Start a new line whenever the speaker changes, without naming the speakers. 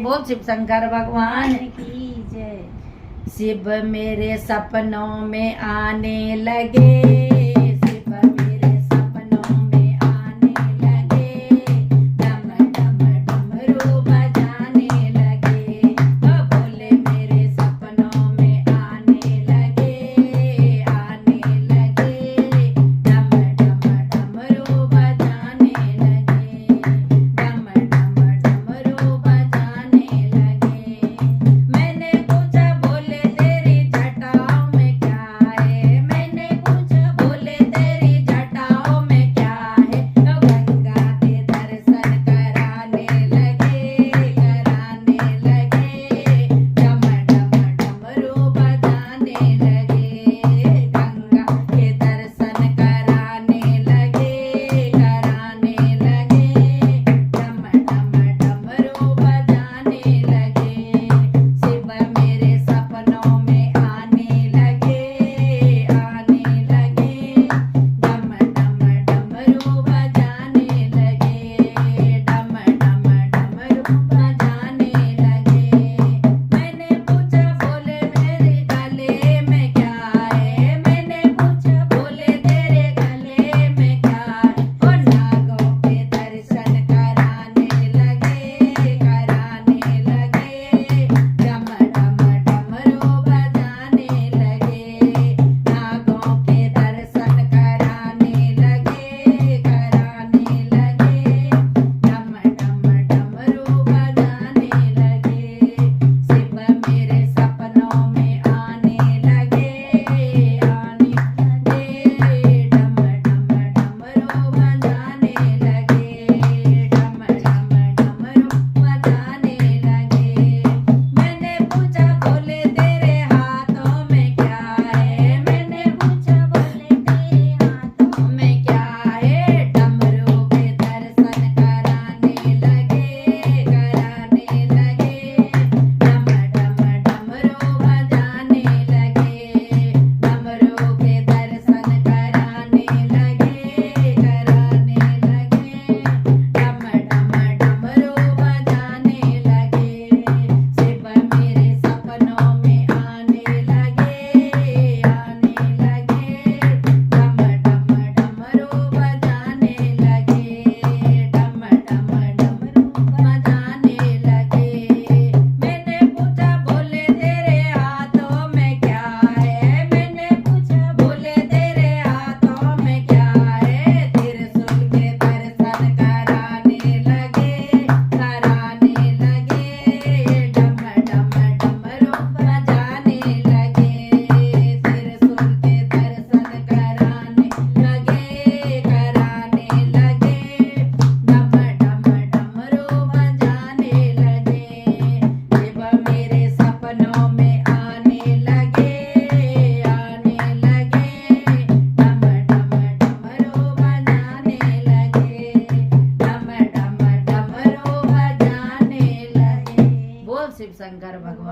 बोल शिव शंकर भगवान
की जय।
शिव मेरे सपनों में आने लगे, शिव मेरे सपनों में आने लगे, डम डम डमरू बजाने लगे। ओ भोले मेरे सपनों में आने लगे, डम डम डमरू बजाने लगे, डम डम डमरू बजाने लगे। मैंने पूछा भोले तेरी जटाओं में क्या है, मैंने पूछा भोले तेरी जटाओं में क्या है। तो गंगा के दर्शन कराने लगे, डम डम डमरू बजाने लगे। गंगा के दर्शन कराने लगे, डम डम डमरू बजाने लगे। शिव मेरे सपनों में आने लगे, डम डम डमरू बजाने लगे, डम डम डमरू बजाने लगे। मैंने पूछा भोले मेरे गले में क्या है, मैंने पूछा भोले तेरे गले में क्या है। ओ नागों के दर्शन कराने लगे, डम डम डमरू बजाने लगे। नागों के दर्शन कराने लगे, डम डम डमरू बजाने लगे। शिव मेरे सपनों में आने लगे, डम डम डमरू बजाने लगे, डम डम डमरू बजाने लगे। मैंने पूछा भोले तेरे हाथों में क्या है, मैंने पूछा भोले तेरे हाथों में क्या है। डमरू के दर्शन कराने लगे, डम डम डमरू बजाने लगे। डमरू के दर्शन कराने लगे, डम डम डमरू बजाने लगे। शिव मेरे सपनों में आने लगे, डम डम डमरू बजाने लगे, डम डम डमरू बजाने लगे। मैंने पूछा भोले तेरे हाथों में क्या है, मैंने पूछा भोले तेरे हाथों में क्या है। त्रिशूल के दर्शन कराने लगे, डम डम डमरू बजाने लगे। त्रिशूल के दर्शन कराने लगे, डम डम डमरू बजाने लगे। शिव मेरे सपनों में आने लगे, डम डम डमरू बजाने लगे, डम डम डमरू बजाने लगे। बोल शिव शंकर भगवान।